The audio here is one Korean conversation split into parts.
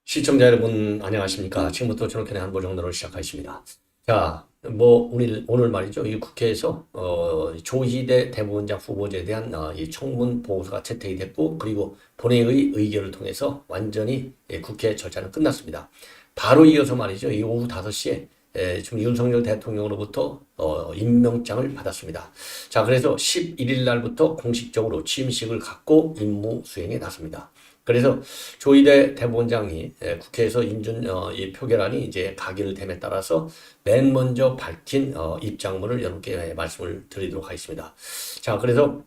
시청자 여러분 안녕하십니까. 지금부터 저녁에 한보 정도를 시작하겠습니다. 자, 오늘 말이죠. 이 국회에서 조희대 대법원장 후보자에 대한 이 청문 보고서가 채택이 됐고, 그리고 본회의 의결을 통해서 완전히 국회 절차는 끝났습니다. 바로 이어서 말이죠. 이 오후 5시에 지금 윤석열 대통령으로부터 임명장을 받았습니다. 자, 그래서 11일 날부터 공식적으로 취임식을 갖고 임무 수행에 나섭니다. 그래서 조희대 대법원장이 국회에서 이 표결안이 이제 가결 됨에 따라서 맨 먼저 밝힌 입장문을 여러분께 말씀을 드리도록 하겠습니다. 자, 그래서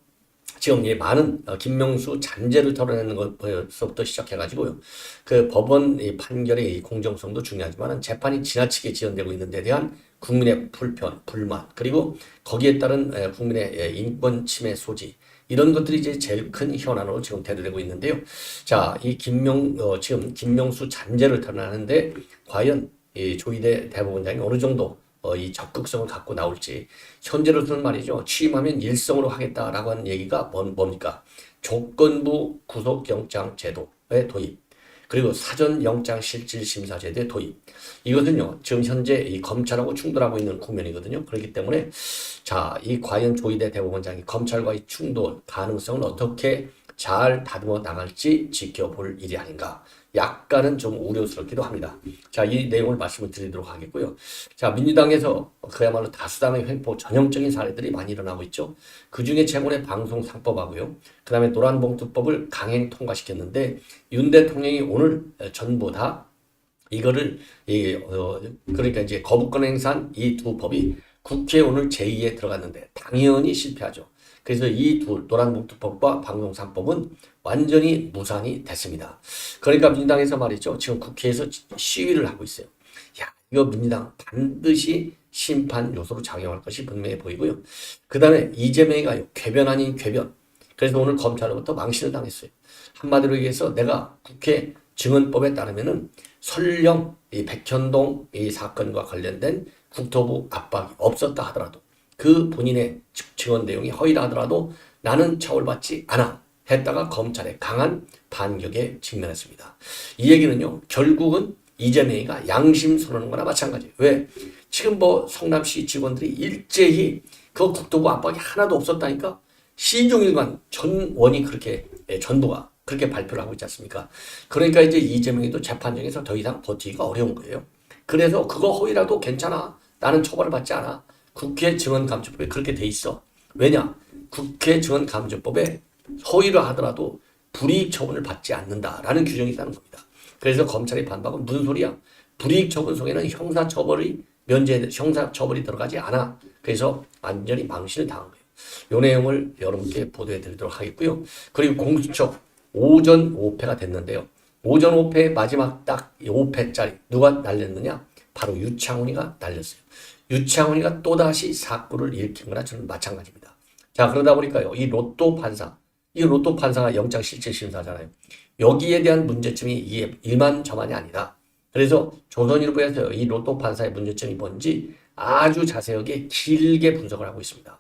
지금 이 많은 김명수 잔재를 털어내는 것부터 시작해가지고요. 그 법원 이 판결의 이 공정성도 중요하지만 재판이 지나치게 지연되고 있는 데 대한 국민의 불편, 불만, 그리고 거기에 따른 국민의 인권 침해 소지, 이런 것들이 이제 제일 큰 현안으로 지금 대두되고 있는데요. 자, 지금 김명수 잔재를 털어내는데 과연 이 조희대 대법원장이 어느 정도 이 적극성을 갖고 나올지, 현재로서는 말이죠. 취임하면 일성으로 하겠다라고 하는 얘기가 뭡니까? 조건부 구속영장 제도의 도입, 그리고 사전영장실질심사제도의 도입. 이것은요, 지금 현재 이 검찰하고 충돌하고 있는 국면이거든요. 그렇기 때문에, 자, 이 과연 조희대 대법원장이 검찰과의 충돌 가능성을 어떻게 잘 다듬어 나갈지 지켜볼 일이 아닌가. 약간은 좀 우려스럽기도 합니다. 자, 이 내용을 말씀을 드리도록 하겠고요. 자, 민주당에서 그야말로 다수당의 횡포 전형적인 사례들이 많이 일어나고 있죠. 그 중에 최근에 방송상법하고요. 그 다음에 노란봉투법을 강행 통과시켰는데, 윤 대통령이 오늘 전부 다 이거를, 그러니까 이제 거부권 행사한 이 두 법이 국회에 오늘 제2에 들어갔는데 당연히 실패하죠. 그래서 이 노란봉투법과 방송상법은 완전히 무산이 됐습니다. 그러니까 민주당에서 말이죠. 지금 국회에서 시위를 하고 있어요. 야, 이거 민주당 반드시 심판 요소로 작용할 것이 분명해 보이고요. 그 다음에 이재명이가 궤변 아닌 궤변. 그래서 오늘 검찰로부터 망신을 당했어요. 한마디로 얘기해서 내가 국회 증언법에 따르면은 설령 이 백현동 이 사건과 관련된 국토부 압박이 없었다 하더라도, 그 본인의 증언 내용이 허위라 하더라도 나는 처벌받지 않아 했다가 검찰의 강한 반격에 직면했습니다. 이 얘기는요, 결국은 이재명이가 양심 선언한 거나 마찬가지예요. 왜? 지금 성남시 직원들이 일제히 그 국토부 압박이 하나도 없었다니까 시종일관 전원이 그렇게, 전부가 그렇게 발표를 하고 있지 않습니까? 그러니까 이제 이재명이도 재판정에서 더 이상 버티기가 어려운 거예요. 그래서 그거 허위라도 괜찮아. 나는 처벌을 받지 않아. 국회 증언감찰법에 그렇게 돼 있어. 왜냐? 국회 증언감찰법에 허위를 하더라도 불이익 처분을 받지 않는다라는 규정이 있다는 겁니다. 그래서 검찰의 반박은 무슨 소리야? 불이익 처분 속에는 형사처벌이 들어가지 않아. 그래서 완전히 망신을 당한 거예요. 이 내용을 여러분께 보도해 드리도록 하겠고요. 그리고 공수처 오전 5패가 됐는데요. 오전 5패의 마지막 딱 5패짜리 누가 날렸느냐? 바로 유창훈이가 날렸어요. 유창훈이가 또다시 사건을 일으킨 거나 저는 마찬가지입니다. 자, 그러다 보니까요, 이 로또 판사가 영장실질심사잖아요. 여기에 대한 문제점이 이게 일만저만이 아니다. 그래서 조선일보에서 이 로또 판사의 문제점이 뭔지 아주 자세하게 길게 분석을 하고 있습니다.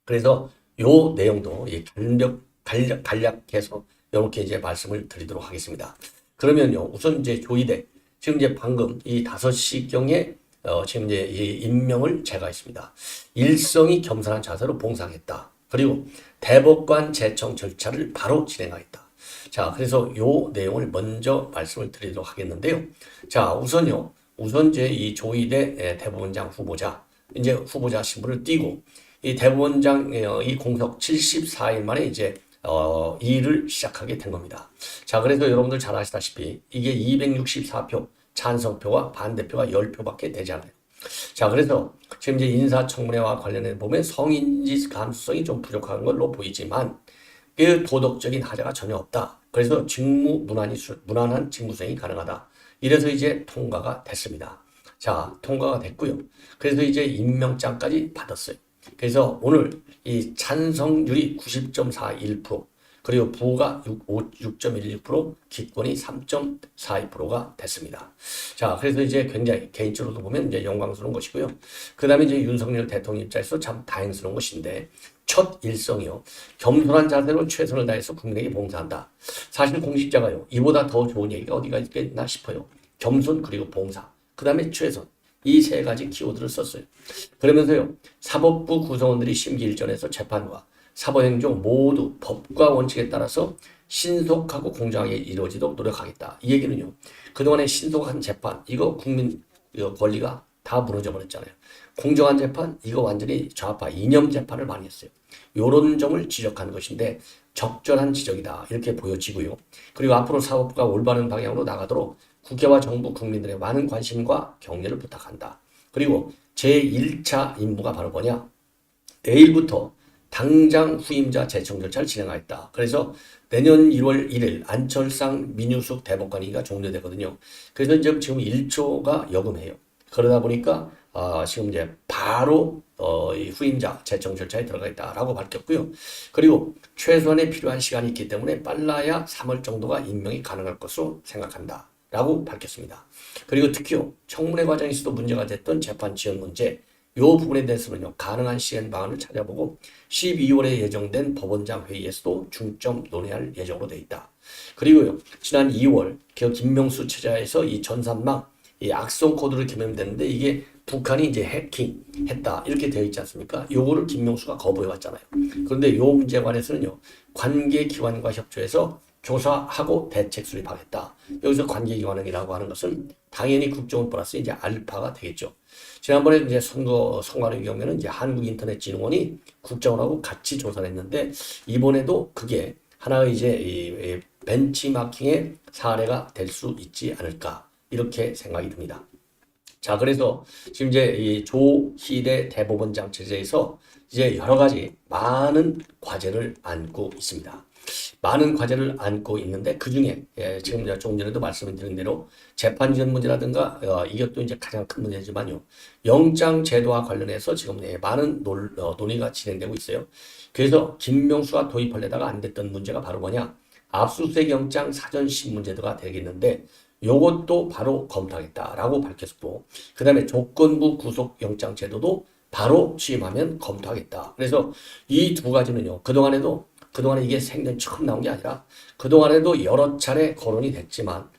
그래서 요 내용도 간략해서 이렇게 이제 말씀을 드리도록 하겠습니다. 그러면요, 우선 이제 조희대, 지금 이제 방금 이 5시경에 지금 이제 이 임명을 제거했습니다. 일성이 겸손한 자세로 봉상했다. 그리고 대법관 제청 절차를 바로 진행하겠다. 자, 그래서 요 내용을 먼저 말씀을 드리도록 하겠는데요. 자, 우선 이제 이 조희대 대법원장 후보자, 이제 후보자 신분을 띄고 이 대법원장 이 공석 74일 만에 이제 일을 시작하게 된 겁니다. 자, 그래서 여러분들 잘 아시다시피 이게 264표 찬성표와 반대표가 10표밖에 되지 않아요. 자, 그래서 지금 이제 인사청문회와 관련해 보면 성인지 감수성이 좀 부족한 걸로 보이지만 그 도덕적인 하자가 전혀 없다. 그래서 무난한 직무 수행이 가능하다. 이래서 이제 통과가 됐습니다. 자, 통과가 됐고요. 그래서 이제 임명장까지 받았어요. 그래서 오늘 이 찬성률이 90.41%, 그리고 부가 6.16%, 기권이 3.42%가 됐습니다. 자, 그래서 이제 굉장히 개인적으로도 보면 이제 영광스러운 것이고요. 그 다음에 이제 윤석열 대통령 입장에서 참 다행스러운 것인데, 첫 일성이요. 겸손한 자세로 최선을 다해서 국민에게 봉사한다. 사실 공직자가요, 이보다 더 좋은 얘기가 어디가 있겠나 싶어요. 겸손 그리고 봉사, 그 다음에 최선. 이 세 가지 키워드를 썼어요. 그러면서요, 사법부 구성원들이 심기일전에서 재판과 사법행정 모두 법과 원칙에 따라서 신속하고 공정하게 이루어지도록 노력하겠다. 이 얘기는요, 그동안의 신속한 재판, 이거 국민 권리가 다 무너져 버렸잖아요. 공정한 재판, 이거 완전히 좌파 이념 재판을 많이 했어요. 요런 점을 지적하는 것인데 적절한 지적이다. 이렇게 보여지고요. 그리고 앞으로 사법부가 올바른 방향으로 나가도록 국회와 정부, 국민들의 많은 관심과 격려를 부탁한다. 그리고 제1차 임무가 바로 뭐냐? 내일부터 당장 후임자 제청 절차를 진행하겠다. 그래서 내년 1월 1일 안철상 민유숙 대법관위가 종료되거든요. 그래서 이제 지금 1초가 여금해요. 그러다 보니까 지금 이제 바로 이 후임자 제청 절차에 들어가겠다라고 밝혔고요. 그리고 최소한의 필요한 시간이 있기 때문에 빨라야 3월 정도가 임명이 가능할 것으로 생각한다. 라고 밝혔습니다. 그리고 특히요, 청문회 과정에서도 문제가 됐던 재판 지연 문제, 이 부분에 대해서는요, 가능한 시행 방안을 찾아보고 12월에 예정된 법원장 회의에서도 중점 논의할 예정으로 되어 있다. 그리고요, 지난 2월 김명수 체제에서 이 전산망, 이 악성 코드를 개명됐는데 이게 북한이 이제 해킹했다 이렇게 되어 있지 않습니까? 요거를 김명수가 거부해 왔잖아요. 그런데 요 문제에 관해서는요, 관계기관과 협조해서 조사하고 대책 수립하겠다. 여기서 관계기관이라고 하는 것은 당연히 국정원 플러스 이제 알파가 되겠죠. 지난번에 이제 선관위 경우에는 이제 한국인터넷진흥원이 국정원하고 같이 조사를 했는데 이번에도 그게 하나의 이제 이 벤치마킹의 사례가 될 수 있지 않을까 이렇게 생각이 듭니다. 자, 그래서 지금 이제 이 조희대 대법원장 체제에서 이제 여러 가지 많은 과제를 안고 있습니다. 많은 과제를 안고 있는데 그 중에 지금 조금 전에도 말씀드린 대로 재판 지연 문제라든가 이것도 이제 가장 큰 문제지만요. 영장 제도와 관련해서 지금 많은 논의가 진행되고 있어요. 그래서 김명수가 도입하려다가 안 됐던 문제가 바로 뭐냐? 압수수색 영장 사전심 문제가 되겠는데 요것도 바로 검토하겠다라고 밝혔고, 그 다음에 조건부 구속영장 제도도 바로 취임하면 검토하겠다. 그래서 이 두 가지는요, 그동안에 이게 생전 처음 나온 게 아니라 그동안에도 여러 차례 거론이 됐지만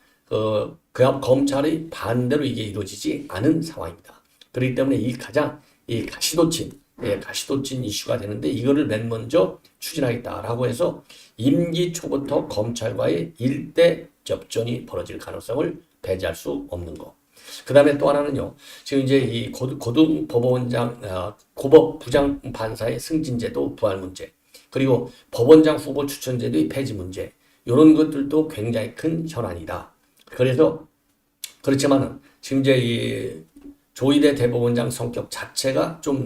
검찰의 반대로 이게 이루어지지 않은 상황입니다. 그렇기 때문에 이 가시도친 이슈가 되는데 이거를 맨 먼저 추진하겠다라고 해서 임기 초부터 검찰과의 일대 접전이 벌어질 가능성을 배제할 수 없는 거. 그 다음에 또 하나는요, 지금 이제 이 고등법원장, 고법 부장 판사의 승진제도 부활 문제, 그리고 법원장 후보 추천제도의 폐지 문제, 이런 것들도 굉장히 큰 현안이다. 그래서 그렇지만은 지금 이제 이 조희대 대법원장 성격 자체가 좀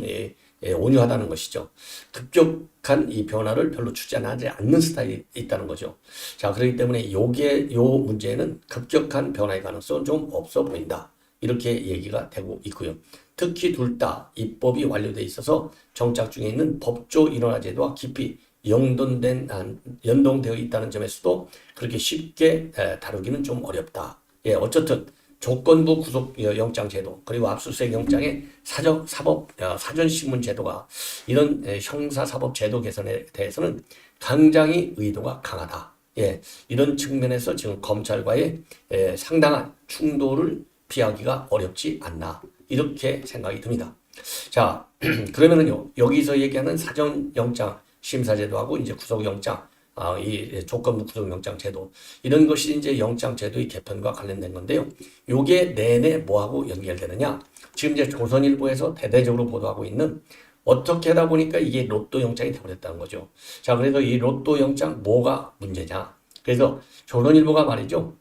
온유하다는 것이죠. 급격한 이 변화를 별로 추진하지 않는 스타일이 있다는 거죠. 자, 그렇기 때문에 요 문제는 급격한 변화의 가능성은 좀 없어 보인다. 이렇게 얘기가 되고 있고요. 특히 둘 다 입법이 완료돼 있어서 정착 중에 있는 법조 일원화 제도와 깊이 연동되어 있다는 점에서도 그렇게 쉽게 다루기는 좀 어렵다. 어쨌든 조건부 구속 영장 제도 그리고 압수수색 영장의 사전신문 제도가 이런 형사사법 제도 개선에 대해서는 굉장히 의도가 강하다. 이런 측면에서 지금 검찰과의 상당한 충돌을 피하기가 어렵지 않나 이렇게 생각이 듭니다. 자, 그러면은요, 여기서 얘기하는 사전영장 심사제도하고 이제 구속영장, 이 조건부 구속영장 제도, 이런 것이 이제 영장제도의 개편과 관련된 건데요. 요게 내내 뭐하고 연결되느냐? 지금 이제 조선일보에서 대대적으로 보도하고 있는 어떻게 하다 보니까 이게 로또 영장이 되어버렸다는 거죠. 자, 그래서 이 로또 영장 뭐가 문제냐? 그래서 조선일보가 말이죠.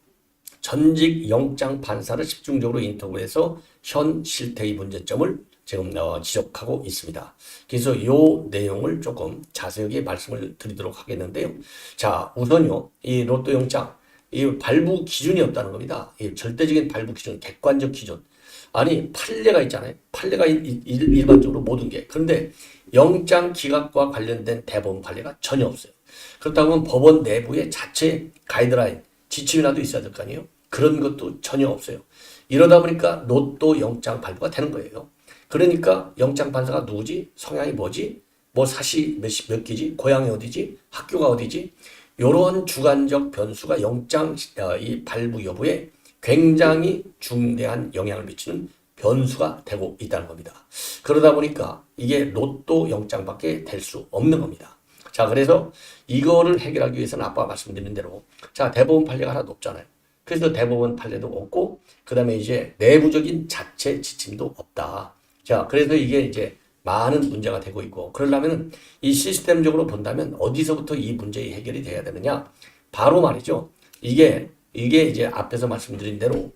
전직 영장 판사를 집중적으로 인터뷰해서 현 실태의 문제점을 지금 지적하고 있습니다. 그래서 이 내용을 조금 자세하게 말씀을 드리도록 하겠는데요. 자, 우선요, 이 로또 영장, 이 발부 기준이 없다는 겁니다. 이 절대적인 발부 기준, 객관적 기준. 아니, 판례가 있잖아요. 판례가 일반적으로 모든 게. 그런데 영장 기각과 관련된 대법원 판례가 전혀 없어요. 그렇다고 하면 법원 내부에 자체 가이드라인, 지침이라도 있어야 될 거 아니에요? 그런 것도 전혀 없어요. 이러다 보니까 로또 영장 발부가 되는 거예요. 그러니까 영장 판사가 누구지? 성향이 뭐지? 뭐 사시 몇 기지? 고향이 어디지? 학교가 어디지? 이런 주관적 변수가 영장 이 발부 여부에 굉장히 중대한 영향을 미치는 변수가 되고 있다는 겁니다. 그러다 보니까 이게 로또 영장밖에 될 수 없는 겁니다. 자, 그래서 이거를 해결하기 위해서는 아까 말씀드린 대로 자, 대법원 판례가 하나도 없잖아요. 그래서 대법원 판례도 없고 그 다음에 이제 내부적인 자체 지침도 없다. 자, 그래서 이게 이제 많은 문제가 되고 있고 그러려면 이 시스템적으로 본다면 어디서부터 이 문제의 해결이 돼야 되느냐? 바로 말이죠. 이게 이제 앞에서 말씀드린 대로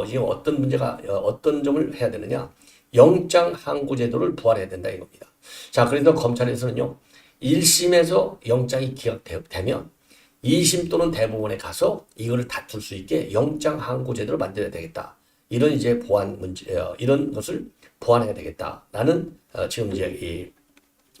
지금 어떤 문제가 어떤 점을 해야 되느냐? 영장 항고 제도를 부활해야 된다 이겁니다. 자, 그래서 검찰에서는요. 1심에서 영장이 기각되면 2심 또는 대법원에 가서 이거를 다툴 수 있게 영장 항고 제도를 만들어야 되겠다. 이런 이제 보완 문제 이런 것을 보완해야 되겠다라는 지금 이제 이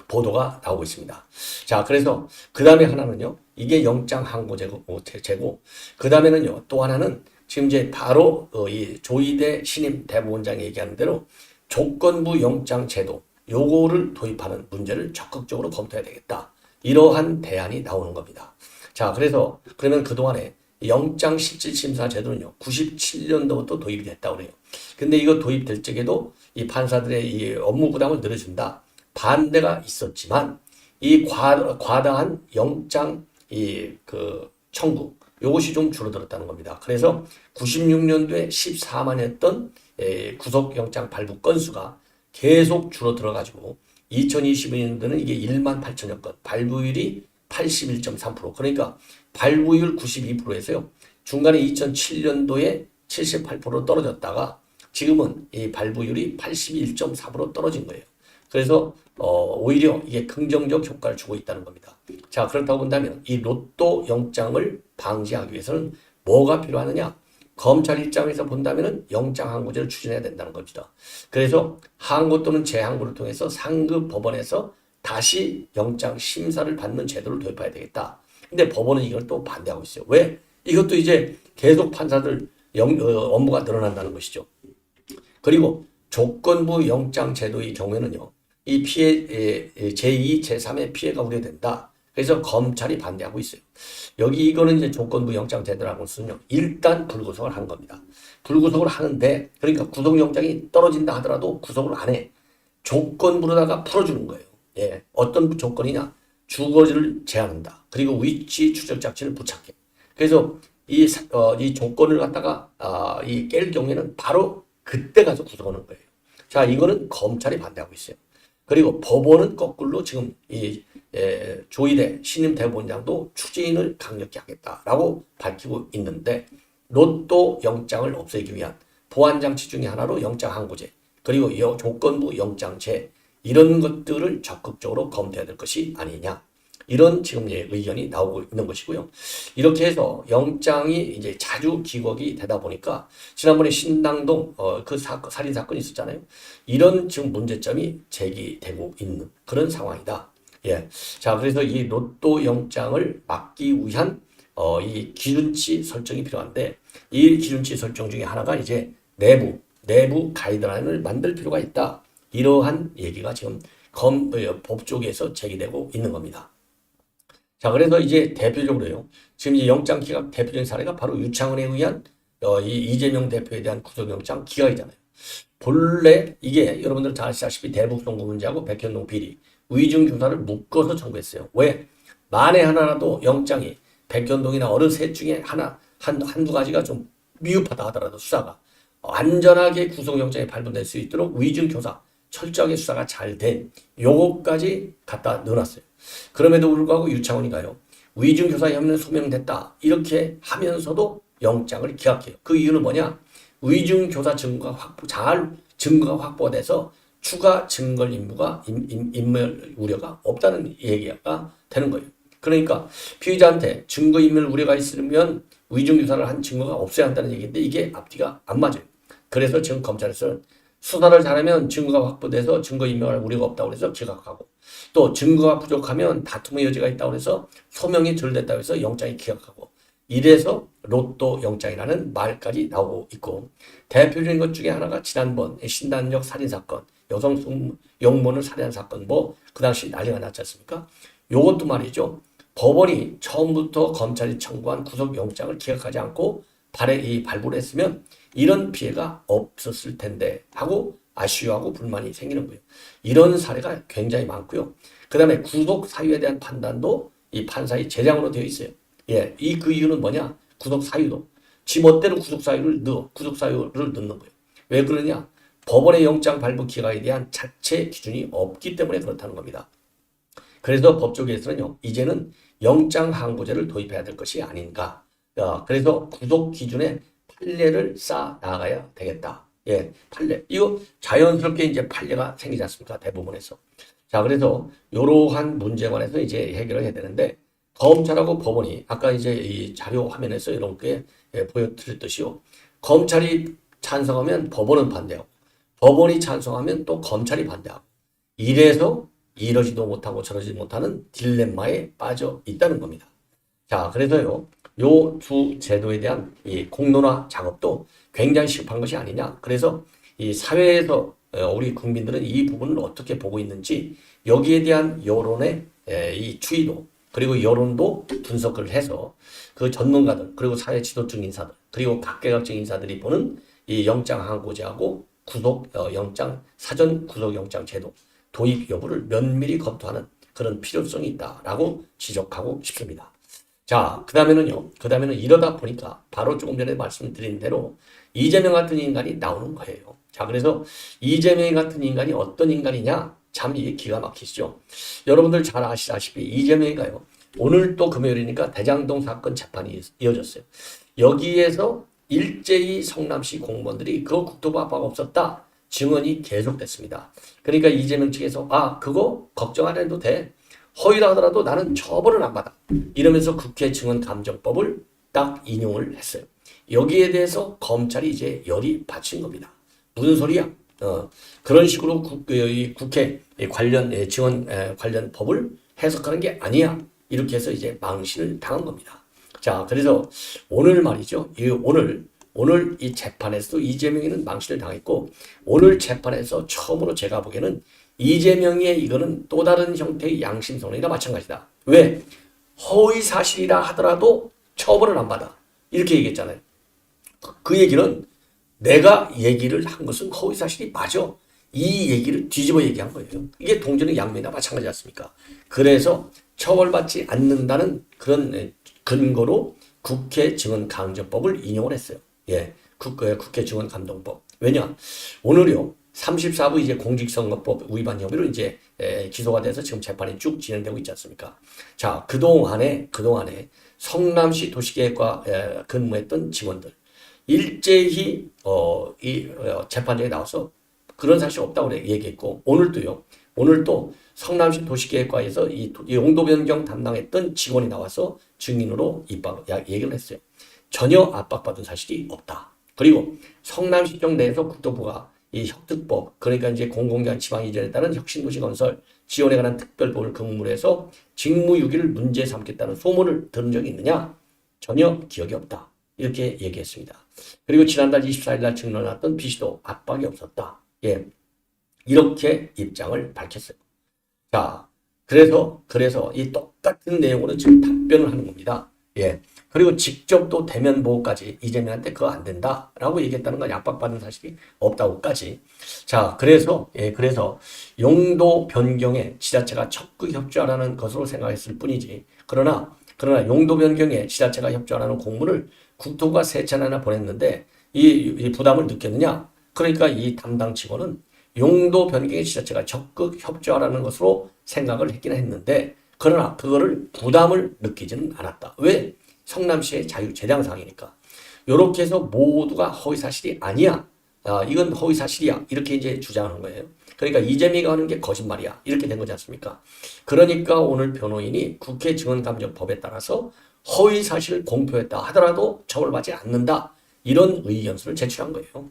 보도가 나오고 있습니다. 자, 그래서 그 다음에 하나는요. 이게 영장 항고 제고 그 다음에는요. 또 하나는 지금 이제 바로 이 조희대 신임 대법원장이 얘기하는 대로 조건부 영장 제도 요거를 도입하는 문제를 적극적으로 검토해야 되겠다. 이러한 대안이 나오는 겁니다. 자, 그래서 그러면 그동안에 영장 실질심사 제도는요. 97년도부터 도입이 됐다고 그래요. 근데 이거 도입될 적에도 이 판사들의 이 업무 부담을 늘어준다. 반대가 있었지만 이 과다한 영장 청구 요것이 좀 줄어들었다는 겁니다. 그래서 96년도에 14만이었던 구속영장 발부 건수가 계속 줄어들어 가지고 2022년도는 이게 1만 8천여 건, 발부율이 81.3%. 그러니까 발부율 92%에서요. 중간에 2007년도에 78% 떨어졌다가 지금은 이 발부율이 81.4% 떨어진 거예요. 그래서 오히려 이게 긍정적 효과를 주고 있다는 겁니다. 자, 그렇다고 본다면 이 로또 영장을 방지하기 위해서는 뭐가 필요하느냐? 검찰 입장에서 본다면은 영장 항고제를 추진해야 된다는 겁니다. 그래서 항고 또는 재항고를 통해서 상급 법원에서 다시 영장 심사를 받는 제도를 도입해야 되겠다. 근데 법원은 이걸 또 반대하고 있어요. 왜? 이것도 이제 계속 판사들 업무가 늘어난다는 것이죠. 그리고 조건부 영장 제도의 경우에는요. 이 피해 제2, 제3의 피해가 우려된다. 그래서 검찰이 반대하고 있어요. 여기 이거는 이제 조건부 영장 제도라고 쓰면요. 일단 불구속을 하는 겁니다. 불구속을 하는데 그러니까 구속영장이 떨어진다 하더라도 구속을 안 해. 조건부로다가 풀어주는 거예요. 예, 어떤 조건이냐? 주거지를 제한한다. 그리고 위치 추적 장치를 부착해. 그래서 이 조건을 갖다가 깰 경우에는 바로 그때 가서 구속하는 거예요. 자, 이거는 검찰이 반대하고 있어요. 그리고 법원은 거꾸로 지금 조희대 신임 대법원장도 추진을 강력히 하겠다라고 밝히고 있는데 로또 영장을 없애기 위한 보완 장치 중에 하나로 영장 항고제 그리고 조건부 영장제 이런 것들을 적극적으로 검토해야 될 것이 아니냐. 이런 지금 의견이 나오고 있는 것이고요. 이렇게 해서 영장이 이제 자주 기각이 되다 보니까 지난번에 신당동 그 살인 사건이 있었잖아요. 이런 지금 문제점이 제기되고 있는 그런 상황이다. 예. 자, 그래서 이 로또 영장을 막기 위한 이 기준치 설정이 필요한데 이 기준치 설정 중에 하나가 이제 내부 가이드라인을 만들 필요가 있다. 이러한 얘기가 지금 법 쪽에서 제기되고 있는 겁니다. 자, 그래서 이제 대표적으로요. 지금 이 영장 기각 대표적인 사례가 바로 유창헌에 의한 이 이재명 대표에 대한 구속영장 기각이잖아요. 본래 이게 여러분들 잘 아시다시피 대북 송금 문제하고 백현동 비리 위증 교사를 묶어서 청구했어요. 왜? 만에 하나라도 영장이 백현동이나 어느 셋 중에 한두 가지가 좀 미흡하다 하더라도 수사가 안전하게 구속영장이 발부될 수 있도록 위증 교사 철저하게 수사가 잘 된 요거까지 갖다 넣어놨어요. 그럼에도 불구하고 유창헌이가요. 위증 교사 혐의는 소명됐다. 이렇게 하면서도 영장을 기각해요. 그 이유는 뭐냐? 위증 교사 증거가 증거가 확보가 돼서 추가 증거 인멸 우려가 없다는 얘기가 되는 거예요. 그러니까 피의자한테 증거 인멸 우려가 있으면 위증 교사를 한 증거가 없어야 한다는 얘기인데 이게 앞뒤가 안 맞아요. 그래서 지금 검찰에서는 수사를 잘하면 증거가 확보돼서 증거인멸할 우려가 없다고 해서 기각하고, 또 증거가 부족하면 다툼의 여지가 있다고 해서 소명이 덜 됐다고 해서 영장이 기각하고, 이래서 로또 영장이라는 말까지 나오고 있고, 대표적인 것 중에 하나가 지난번 신단역 살인사건, 여성 영문을 살해한 사건, 그 당시 난리가 났지 않습니까? 요것도 말이죠. 법원이 처음부터 검찰이 청구한 구속영장을 기각하지 않고 발부를 했으면 이런 피해가 없었을 텐데 하고 아쉬워하고 불만이 생기는 거예요. 이런 사례가 굉장히 많고요. 그 다음에 구속 사유에 대한 판단도 이 판사의 재량으로 되어 있어요. 예, 그 이유는 뭐냐? 구속 사유도 지 멋대로 구속 사유를 넣는 거예요. 왜 그러냐? 법원의 영장 발부 기각에 대한 자체 기준이 없기 때문에 그렇다는 겁니다. 그래서 법조계에서는요, 이제는 영장 항고제를 도입해야 될 것이 아닌가. 그래서 구속 기준에 판례를 쌓아 나가야 되겠다. 예, 판례. 이거 자연스럽게 이제 판례가 생기지 않습니까? 대부분에서. 자, 그래서 이러한 문제에 관해서 이제 해결을 해야 되는데, 검찰하고 법원이 아까 이제 이 자료 화면에서 이렇게 보여드렸듯이요. 검찰이 찬성하면 법원은 반대하고, 법원이 찬성하면 또 검찰이 반대하고, 이래서 이러지도 못하고 저러지 못하는 딜레마에 빠져 있다는 겁니다. 자, 그래서요, 요 두 제도에 대한 이 공론화 작업도 굉장히 시급한 것이 아니냐. 그래서 이 사회에서 우리 국민들은 이 부분을 어떻게 보고 있는지 여기에 대한 여론의 이 추이도 그리고 여론도 분석을 해서 그 전문가들 그리고 사회 지도층 인사들 그리고 각계각층 인사들이 보는 이 영장 항고제하고 사전 구속영장 제도 도입 여부를 면밀히 검토하는 그런 필요성이 있다라고 지적하고 싶습니다. 자, 그 다음에는 이러다 보니까 바로 조금 전에 말씀드린 대로 이재명 같은 인간이 나오는 거예요. 자, 그래서 이재명 같은 인간이 어떤 인간이냐? 참 이게 기가 막히시죠. 여러분들 잘 아시다시피 이재명이가요. 오늘 또 금요일이니까 대장동 사건 재판이 이어졌어요. 여기에서 일제히 성남시 공무원들이 그 국토부 압박 없었다. 증언이 계속됐습니다. 그러니까 이재명 측에서 그거 걱정 안 해도 돼. 허위라 하더라도 나는 처벌을 안 받아. 이러면서 국회 증언감정법을 딱 인용을 했어요. 여기에 대해서 검찰이 이제 열이 받친 겁니다. 무슨 소리야? 그런 식으로 국회 관련 증언 관련 법을 해석하는 게 아니야. 이렇게 해서 이제 망신을 당한 겁니다. 자, 그래서 오늘 말이죠. 오늘 이 재판에서도 이재명이는 망신을 당했고 오늘 재판에서 처음으로 제가 보기에는 이재명의 이거는 또 다른 형태의 양심선언이나 마찬가지다. 왜? 허위 사실이라 하더라도 처벌을 안 받아. 이렇게 얘기했잖아요. 그 얘기는 내가 얘기를 한 것은 허위 사실이 맞아. 이 얘기를 뒤집어 얘기한 거예요. 이게 동전의 양면이나 마찬가지 않습니까? 그래서 처벌받지 않는다는 그런 근거로 국회 증언강정법을 인용을 했어요. 예, 국회 증언감정법. 왜냐? 오늘요. 34부 이제 공직선거법 위반 혐의로 이제 기소가 돼서 지금 재판이 쭉 진행되고 있지 않습니까? 자, 그동안에 성남시 도시계획과 근무했던 직원들 일제히 재판장에 나와서 그런 사실 없다고 얘기했고 오늘도 성남시 도시계획과에서 이 용도 변경 담당했던 직원이 나와서 증인으로 얘기를 했어요. 전혀 압박받은 사실이 없다. 그리고 성남시청 내에서 국토부가 이 혁특법, 그러니까 이제 공공기관 지방 이전에 따른 혁신도시 건설 지원에 관한 특별법을 근무해서 직무유기를 문제 삼겠다는 소문을 들은 적이 있느냐? 전혀 기억이 없다. 이렇게 얘기했습니다. 그리고 지난달 24일 날 증언했던 비시도 압박이 없었다. 예, 이렇게 입장을 밝혔어요. 자, 그래서 이 똑같은 내용으로 지금 답변을 하는 겁니다. 예. 그리고 직접 또 대면 보호까지 이재명한테 그거 안 된다라고 얘기했다는 건 압박받는 사실이 없다고까지. 자, 그래서 용도 변경에 지자체가 적극 협조하라는 것으로 생각했을 뿐이지. 그러나 용도 변경에 지자체가 협조하라는 공문을 국토부가 3차례나 보냈는데 이 부담을 느꼈느냐? 그러니까 이 담당 직원은 용도 변경에 지자체가 적극 협조하라는 것으로 생각을 했긴 했는데 그러나 그거를 부담을 느끼지는 않았다. 왜? 성남시의 자유재량상이니까. 이렇게 해서 모두가 허위사실이 아니야. 이건 허위사실이야. 이렇게 이제 주장하는 거예요. 그러니까 이재명이가 하는 게 거짓말이야. 이렇게 된 거지 않습니까? 그러니까 오늘 변호인이 국회 증언감정법에 따라서 허위사실을 공표했다 하더라도 처벌받지 않는다. 이런 의견서를 제출한 거예요.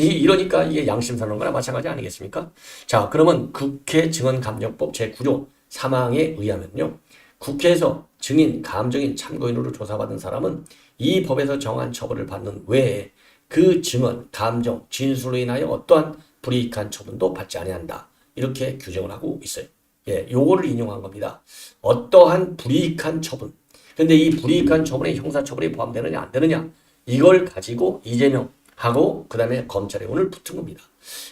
이러니까 이게 양심선언과나 마찬가지 아니겠습니까? 자, 그러면 국회 증언감정법 제9조 3항에 의하면요. 국회에서 증인, 감정인, 참고인으로 조사받은 사람은 이 법에서 정한 처벌을 받는 외에 그 증언, 감정, 진술로 인하여 어떠한 불이익한 처분도 받지 아니한다. 이렇게 규정을 하고 있어요. 예, 요거를 인용한 겁니다. 어떠한 불이익한 처분. 근데 이 불이익한 처분에 형사처벌이 포함되느냐 안 되느냐 이걸 가지고 이재명하고 그 다음에 검찰에 오늘 붙은 겁니다.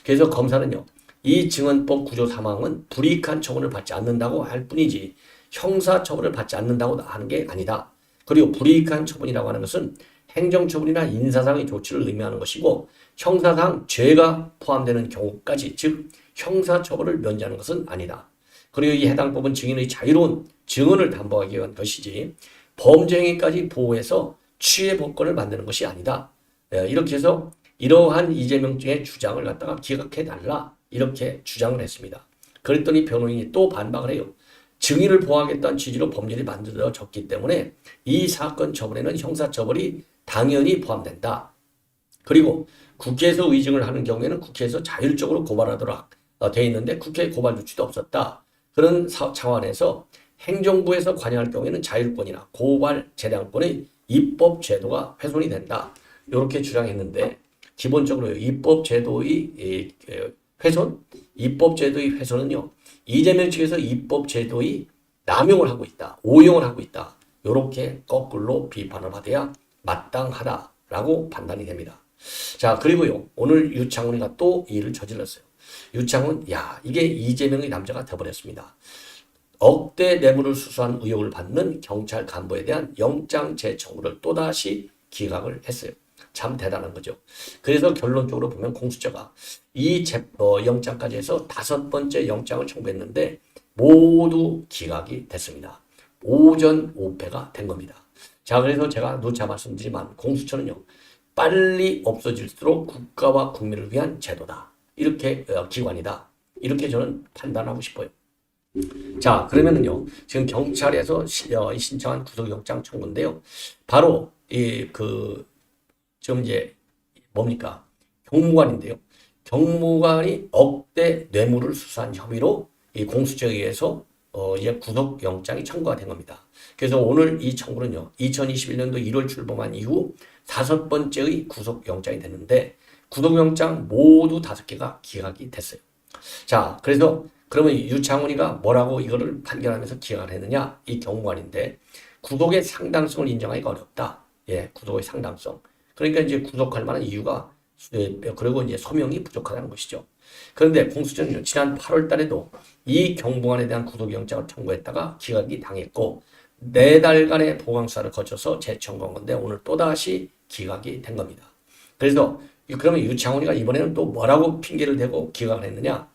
그래서 검사는요. 이 증언법 구조 3항은 불이익한 처분을 받지 않는다고 할 뿐이지 형사처벌을 받지 않는다고 하는 게 아니다. 그리고 불이익한 처분이라고 하는 것은 행정처분이나 인사상의 조치를 의미하는 것이고 형사상 죄가 포함되는 경우까지 즉 형사처벌을 면제하는 것은 아니다. 그리고 이 해당 법은 증인의 자유로운 증언을 담보하기 위한 것이지 범죄 행위까지 보호해서 취해 법권을 만드는 것이 아니다. 이렇게 해서 이러한 이재명의 주장을 갖다가 기각해달라 이렇게 주장을 했습니다. 그랬더니 변호인이 또 반박을 해요. 증인을 보호하겠다는 취지로 법률이 만들어졌기 때문에 이 사건 처벌에는 형사처벌이 당연히 포함된다. 그리고 국회에서 의증을 하는 경우에는 국회에서 자율적으로 고발하도록 되어 있는데 국회 고발 조치도 없었다. 그런 차원에서 행정부에서 관여할 경우에는 자율권이나 고발 재량권의 입법 제도가 훼손이 된다. 이렇게 주장했는데 기본적으로 입법 제도의 훼손, 입법 제도의 훼손은요. 이재명 측에서 입법 제도의 남용을 하고 있다. 오용을 하고 있다. 이렇게 거꾸로 비판을 받아야 마땅하다라고 판단이 됩니다. 자, 그리고요. 오늘 유창훈이가 또 이 일을 저질렀어요. 유창훈, 야, 이게 이재명의 남자가 되어버렸습니다. 억대 뇌물을 수수한 의혹을 받는 경찰 간부에 대한 영장 재청구를 또다시 기각을 했어요. 참 대단한 거죠. 그래서 결론적으로 보면 공수처가 이 영장까지 해서 5번째 영장을 청구했는데 모두 기각이 됐습니다. 오전 오패가 된 겁니다. 자, 그래서 제가 누차 말씀드리지만 공수처는요. 빨리 없어질수록 국가와 국민을 위한 제도다. 이렇게 기관이다. 이렇게 저는 판단하고 싶어요. 자, 그러면은요. 지금 경찰에서 신청한 구속영장 청구인데요. 바로 지금 이제 뭡니까? 경무관인데요. 경무관이 억대 뇌물을 수수한 혐의로 이 공수처에 의해서 이제 구속영장이 청구가 된 겁니다. 그래서 오늘 이 청구는요. 2021년도 1월 출범한 이후 5번째의 구속영장이 됐는데 구속영장 모두 5개가 기각이 됐어요. 자, 그래서 그러면 유창훈이가 뭐라고 이거를 판결하면서 기각을 했느냐? 이 경무관인데 구속의 상당성을 인정하기가 어렵다. 예, 구속의 상당성. 그러니까 이제 구속할 만한 이유가 그리고 이제 소명이 부족하다는 것이죠. 그런데 공수처는 지난 8월 달에도 이 경무관에 대한 구속영장을 청구했다가 기각이 당했고 4달간의 보강수사를 거쳐서 재청구한 건데 오늘 또다시 기각이 된 겁니다. 그래서 그러면 유창훈이가 이번에는 또 뭐라고 핑계를 대고 기각을 했느냐?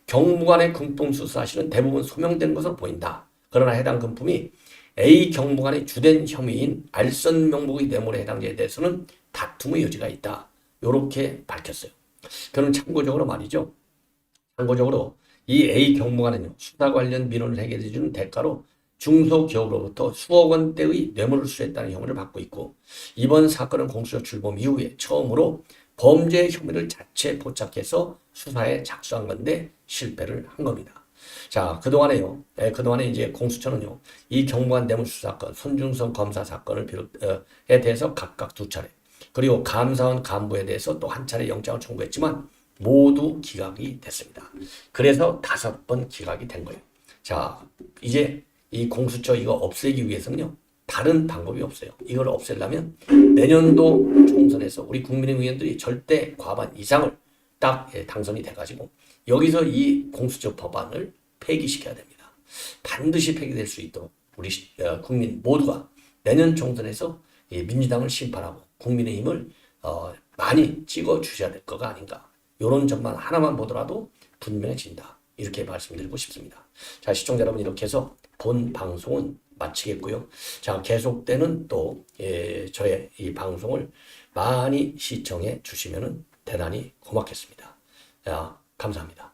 경무관의 금품수 사실은 대부분 소명된 것으로 보인다. 그러나 해당 금품이 A 경무관의 주된 혐의인 알선 명목의 뇌물에 해당자에 대해서는 다툼의 여지가 있다. 이렇게 밝혔어요. 그럼 참고적으로 말이죠. 참고적으로 이 A 경무관은요. 수사 관련 민원을 해결해 주는 대가로 중소기업으로부터 수억 원대의 뇌물을 수수했다는 혐의를 받고 있고 이번 사건은 공수처 출범 이후에 처음으로 범죄 혐의를 자체 포착해서 수사에 착수한 건데 실패를 한 겁니다. 자, 그동안에 이제 공수처는요, 이 경무관 뇌물수수 사건, 손준성 검사 사건을 비롯에 대해서 각각 2차례, 그리고 감사원 간부에 대해서 또 한 차례 영장을 청구했지만 모두 기각이 됐습니다. 그래서 5번 기각이 된 거예요. 자, 이제 이 공수처 이거 없애기 위해서는요, 다른 방법이 없어요. 이걸 없애려면 내년도 총선에서 우리 국민의힘 의원들이 절대 과반 이상을 딱 당선이 돼가지고 여기서 이 공수처 법안을 폐기시켜야 됩니다. 반드시 폐기될 수 있도록 우리 국민 모두가 내년 총선에서 민주당을 심판하고 국민의힘을 많이 찍어주셔야 될 거가 아닌가. 이런 점만 하나만 보더라도 분명해진다. 이렇게 말씀드리고 싶습니다. 자, 시청자 여러분 이렇게 해서 본 방송은 마치겠고요. 자, 계속되는 또 저의 이 방송을 많이 시청해 주시면 대단히 고맙겠습니다. 자, 감사합니다.